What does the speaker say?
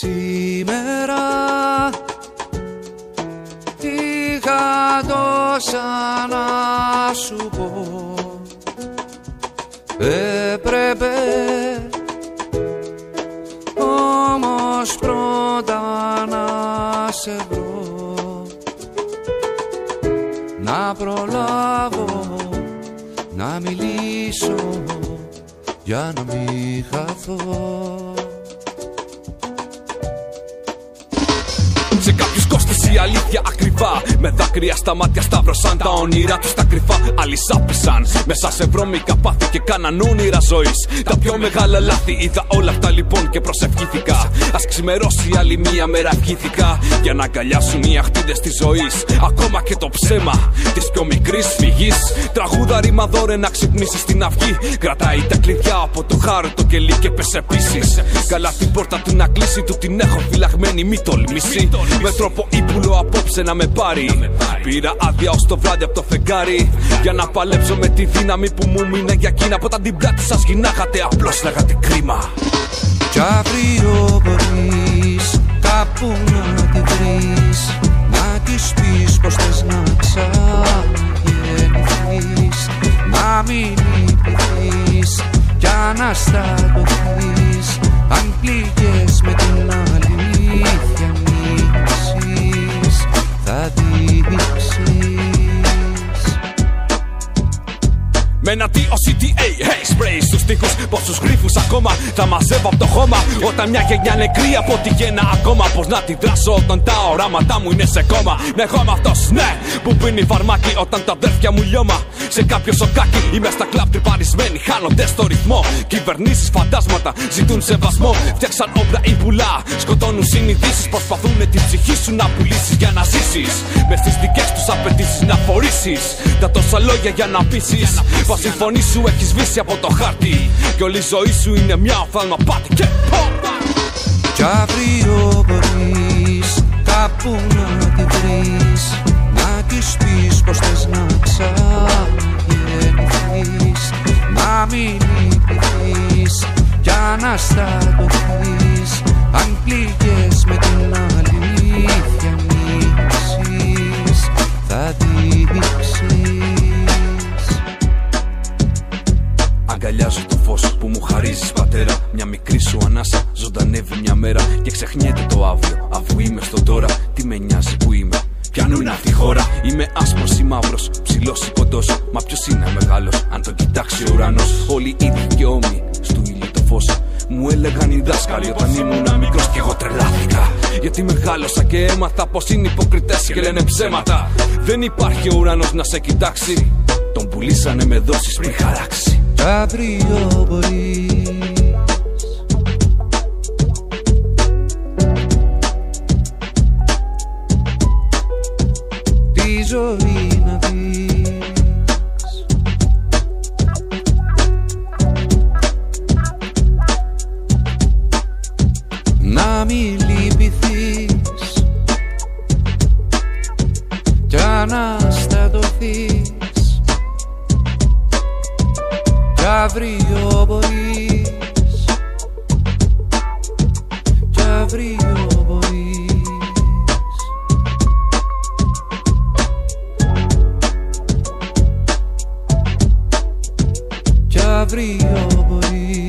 Σήμερα είχα τόσα να σου πω. Έπρεπε όμως πρώτα να σε βρω, να προλάβω να μιλήσω για να μην χαθώ. Σε κάποιους κόστησε η αλήθεια ακριβά. Με δάκρυα στα μάτια σταύρωσαν τα όνειρά τους τα κρυφά. Άλλοι σάπησαν μέσα σε βρώμικα πάθη και κάναν όνειρα ζωής. Τα πιο μεγάλα λάθη είδα όλα αυτά λοιπόν και προσευχήθηκα. Ας ξημερώσει άλλη μία μέρα ευχήθηκα, για να αγκαλιάσουν οι αχτίδες της ζωής. Ακόμα και το ψέμα της πιο μικρής φυγής. Τραγούδα ρημαδόρε να ξυπνήσει στην αυγή. Κρατάει τα κλειδιά από το χάρο το κελί και πες επίσης. Καλά την πόρτα του να κλείσει, του την έχω φυλαγμένη, μη τολμήσει. Με τρόπο ύπουλο απόψε να με πάρει. Πήρα άδεια ως το βράδυ από το φεγγάρι, για να παλέψω με τη δύναμη που μου μείνε για εκείνα. Από όταν την πλάτη σας γυνάχατε απλώς λέγατε κρίμα. Κι αύριο μπορείς κάπου να τη βρεις, να της πεις πως θες να ξαναγεννηθείς, να μην λυπηθείς κι αναστατωθείς. Αν πληγές με την αλήθεια ανοίξεις, θα δείξεις. Με ένα DOCTA, hey, spray στους τοίχους. Πόσους γρίφους ακόμα θα μαζεύω από το χώμα. Όταν μια γενιά νεκρή από τη γέννα ακόμα. Πώς να τη δράσω όταν τα οράματά μου είναι σε κόμμα. Ναι, εγώ είμαι αυτός, ναι, που πίνει φαρμάκι όταν τα αδέρφια μου λιώμα. Σε κάποιο σοκάκι είμαι στα κλαμπ τρυπαρισμένοι, χάνονται στο ρυθμό. Κυβερνήσεις φαντάσματα ζητούν σεβασμό. Φτιάξαν όπλα ή πουλά, σκοτώνουν συνειδήσεις. Προσπαθούν την ψυχή σου να πουλήσεις για να ζήσεις. Μες στις δικές τους απαιτήσεις να φορήσεις τα τόσα λόγια για να πείσεις. Πως η φωνή σου έχει σβήσει από το χάρτη κι όλη η ζωή σου είναι μια οφθαλμαπάτη. Και κι αύριο μπορείς κάπου να τη βρεις, να της πεις πως θες να ξαναγεννηθείς, να μην λυπηθείς κι αναστατωθείς. Αν πληγές με την αλήθεια ανοίξεις, θα δείξεις. Αγκαλιάζω το φως που μου χαρίζεις πατέρα. Μια μικρή σου ανάσα ζωντανεύει μια μέρα και ξεχνιέται το αύριο, αφού είμαι στο τώρα. Τι με νοιάζει που είμαι, ποιανού είναι αυτή η χώρα. Είμαι άσπρος ή μαύρος, ψηλός ή κοντός. Μα ποιος είναι μεγάλος, αν τον κοιτάξει ο ουρανός. Όλοι ίδιοι και όμοιοι, στου ήλιου το φως. Μου έλεγαν οι δάσκαλοι όταν ήμουν μικρός κι εγώ τρελάθηκα. Γιατί μεγάλωσα και έμαθα πως είναι υποκριτές και λένε ψέματα. Δεν υπάρχει ο ουρανός να σε κοιτάξει. Τον πουλήσανε με δόσεις πριν χαράξει. Αύριο μπορείς τη ζωή να δεις, να μην λυπηθείς κι αναστατωθείς. Κι αύριο μπορείς, κι αύριο μπορείς, κι αύριο μπορείς.